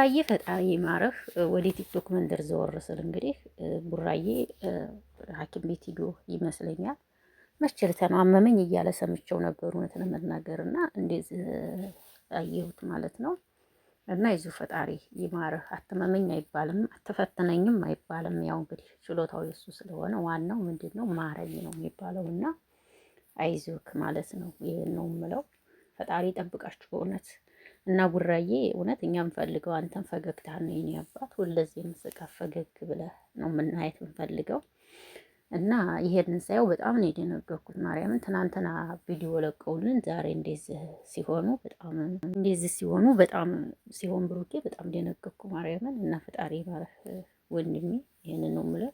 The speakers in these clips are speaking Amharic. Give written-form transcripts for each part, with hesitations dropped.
ቡራዬ ፈጣሪ ይማረህ። ወደ ቲክቶክ መንደር ዘወር ስል እንግዲህ ቡራዬ ሐኪም ቤት ሂዶ ይመስለኛል መቸልተ ነው አመመኝ እያለ ሰምቼው ነበር እውነት ለመናገር እና እንደዚህ አየሁት ማለት ነው። እና ይዙ ፈጣሪ ይማረህ። አትመመኝ አይባልም አትፈትነኝም አይባልም። ያው እንግዲህ ችሎታው የሱ ስለሆነ ዋናው ምንድነው ማረኝ ነው የሚባለው እና አይዞክ ማለት ነው። ይሄን ነው የምለው። ፈጣሪ ይጠብቃችሁ በእውነት እና ቡራዬ እውነት እኛም ፈልገው አንተን ፈገግታ ነው የኔ አባት ሁለዚህ ምስቃ ፈገግ ብለህ ነው የምናየት የምንፈልገው። እና ይሄንን ሳየው በጣም ነው የደነገርኩት። ማርያምን ትናንትና ቪዲዮ ለቀውልን ዛሬ እንደዚህ ሲሆኑ በጣም ሲሆን ብሩኬ በጣም ደነገርኩ ማርያምን። እና ፈጣሪ ባረህ ወንድሜ፣ ይሄንን ነው የምለው።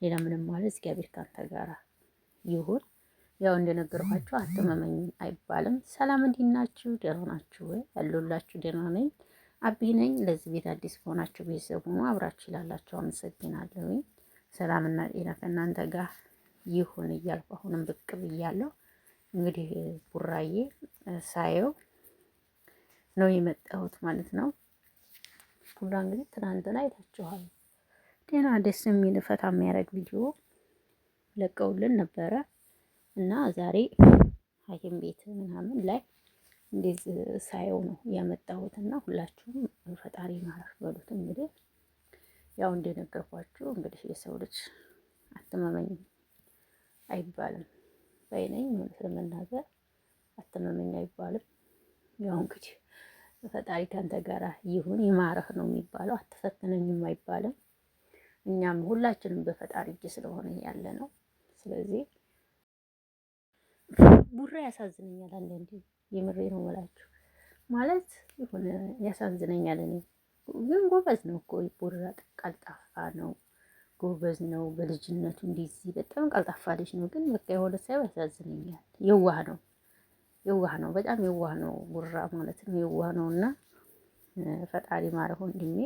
ሌላ ምንም ማለት እግዚአብሔር ካንተ ጋር ይሁን። ያው እንደነገርኳችሁ አትመመኝ አይባልም። ሰላም እንዴት ናችሁ? ደህና ናችሁ ወይ? ያለሁላችሁ ደህና ነኝ። አቢ ነኝ። ለዚህ ቤት አዲስ ከሆናችሁ ቤተሰብ ሁኑ። አብራችሁ ላላችሁ አመሰግናለሁ። ሰላምና ጤና ከእናንተ ጋር ይሁን እያልኩ አሁንም ብቅ ብያለሁ። እንግዲህ ቡራዬ ሳየው ነው የመጣሁት ማለት ነው። ቡራ እንግዲህ ትናንትና አይታችኋል። ደህና ደስ የሚል ፈታ የሚያደርግ ቪዲዮ ለቀውልን ነበረ እና ዛሬ ሐኪም ቤት ምናምን ላይ እንደዚህ ሳየው ነው ያመጣሁት እና ሁላችሁም ፈጣሪ ማረፍ በሉት። እንግዲህ ያው እንደነገርኳችሁ እንግዲህ የሰው ልጅ አትመመኝ አይባልም ባይነኝ ለመናገር አትመመኝ አይባልም። ያው እንግዲህ ፈጣሪ ካንተ ጋራ ይሁን ይማረህ ነው የሚባለው። አትፈትነኝም አይባልም። እኛም ሁላችንም በፈጣሪ እጅ ስለሆነ ያለ ነው። ስለዚህ ቡራ ያሳዝነኛል አንዳንዴ፣ የምሬ ነው የምላችሁ። ማለት የሆነ ያሳዝነኛል። እኔ ግን ጎበዝ ነው እኮ ቡራ፣ ቀልጣፋ ነው፣ ጎበዝ ነው። በልጅነቱ እንደዚህ በጣም ቀልጣፋ ልጅ ነው። ግን በቃ የሆነ ሳይው ያሳዝነኛል። የዋህ ነው፣ የዋህ ነው፣ በጣም የዋህ ነው ቡራ ማለት ነው። የዋህ ነው እና ፈጣሪ ማረህ ወንድሜ።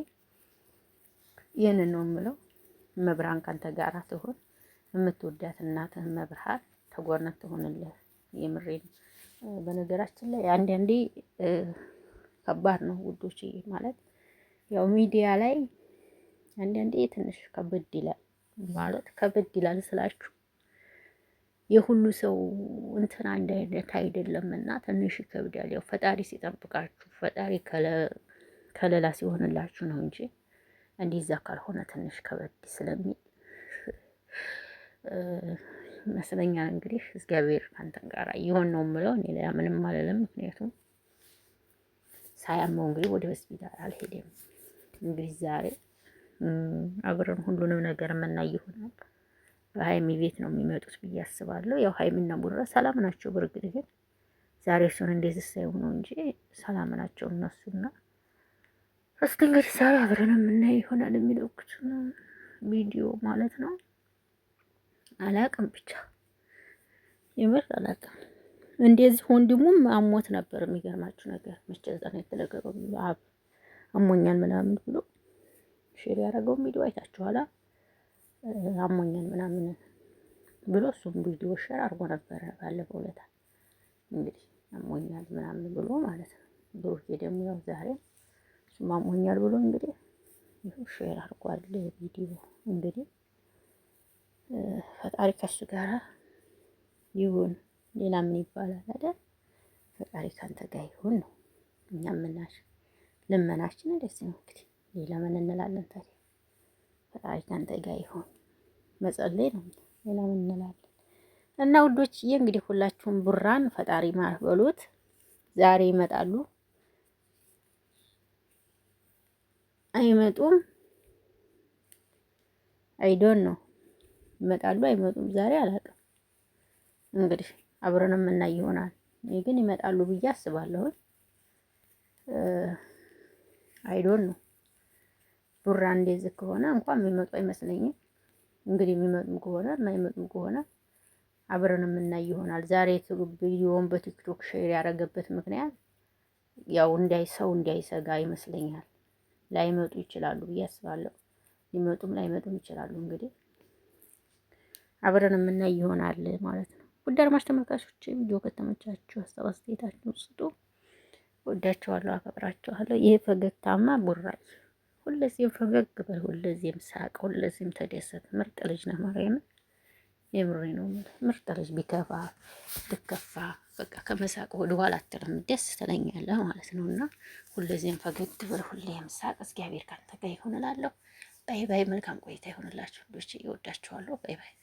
ይህንን ነው የምለው። መብርሃን ካንተ ጋር ትሆን። የምትወዳት እናትህ መብርሃን ተጎርነት ትሆንልህ። የምሬን። በነገራችን ላይ አንዳንዴ ከባድ ነው ውዶቼ። ማለት ያው ሚዲያ ላይ አንዳንዴ ትንሽ ከበድ ይላል። ማለት ከበድ ይላል ስላችሁ የሁሉ ሰው እንትን አንድ አይነት አይደለምና ትንሽ ይከብዳል። ያው ፈጣሪ ሲጠብቃችሁ፣ ፈጣሪ ከለላ ሲሆንላችሁ ነው እንጂ እንዲዛ ካልሆነ ትንሽ ከበድ ስለሚል ይመስለኛል። እንግዲህ እግዚአብሔር ካንተን ጋር ይሆን ነው የምለው። እኔ ሌላ ምንም አልልም። ምክንያቱም ሳያመው እንግዲህ ወደ ሆስፒታል አልሄደም። እንግዲህ ዛሬ አብረን ሁሉንም ነገር የምናይ ይሆናል። በሀይሚ ቤት ነው የሚመጡት ብዬ አስባለሁ። ያው ሀይሚና ቡራ ሰላም ናቸው። በእርግጥ ግን ዛሬ እሱን እንደዚህ ሳይሆን ነው እንጂ ሰላም ናቸው እነሱና እስቲ እንግዲህ ዛሬ አብረን የምናይ ይሆናል የሚለቁትን ቪዲዮ ማለት ነው። አላቅም ብቻ የምር አላቅም። እንደዚህ ወንድሙም አሞት ነበር። የሚገርማችሁ ነገር መቸዛን የተለቀቀው አብ አሞኛል ምናምን ብሎ ሼር ያደረገው ቪዲዮ አይታችኋላ። አሞኛል ምናምን ብሎ እሱም ቪዲዮ ሼር አድርጎ ነበረ ባለፈው ዕለት። እንግዲህ አሞኛል ምናምን ብሎ ማለት ነው። ብሩኬ ደግሞ ያው ዛሬ እሱም አሞኛል ብሎ እንግዲህ ይኸው ሼር አድርጓል ቪዲዮ። እንግዲህ ፈጣሪ ከሱ ጋር ይሁን። ሌላ ምን ይባላል አይደል? ፈጣሪ ካንተ ጋር ይሁን ነው እኛም ልመናችን ደስ ነው። እንግዲህ ሌላ ምን እንላለን ታዲያ? ፈጣሪ ካንተ ጋር ይሁን መጸለይ ነው። ሌላ ምን እንላለን? እና ውዶችዬ እንግዲህ ሁላችሁም ቡራን ፈጣሪ ማረህ በሉት። ዛሬ ይመጣሉ አይመጡም? አይዶን ነው ይመጣሉ አይመጡም? ዛሬ አላውቅም። እንግዲህ አብረን የምናይ ይሆናል። እኔ ግን ይመጣሉ ብዬ አስባለሁ። አይዶን ነው ቡራ እንደዚህ ከሆነ እንኳን የሚመጡ አይመስለኝም። እንግዲህ የሚመጡም ከሆነ የማይመጡም ከሆነ አብረን የምናይ ይሆናል። ዛሬ ቪዲዮውን በቲክቶክ ሼር ያደረገበት ምክንያት ያው ሰው እንዳይሰጋ ይመስለኛል። ላይመጡ ይችላሉ ብዬ አስባለሁ። ሊመጡም ላይመጡም ይችላሉ። እንግዲህ አብረን የምናይ ይሆናል ማለት ነው። ውድ አድማጭ ተመልካቾች ቪዲዮ ከተመቻችሁ ሀሳብ አስተያየታችሁን ስጡ። ወዳችኋለሁ፣ አከብራችኋለሁ። ይሄ ፈገግታማ ቡራዬ ሁለዚህም ፈገግ በል፣ ሁለዚህም ሳቅ፣ ሁለዚህም ተደሰት። ምርጥ ልጅ ነህ ማርያምን። የምሬ ነው የምልህ ምርጥ ልጅ። ቢከፋ ብከፋ በቃ ከመሳቅ ወደ ኋላ አትልም፣ ደስ ትለኛለህ ማለት ነው። እና ሁለዚህም ፈገግ በል፣ ሁሌም ሳቅ። እግዚአብሔር ካንተ ጋር ይሁን እላለሁ። ባይ ባይ። መልካም ቆይታ ይሆንላችሁ ልጆች፣ እወዳችኋለሁ። ባይ ባይ።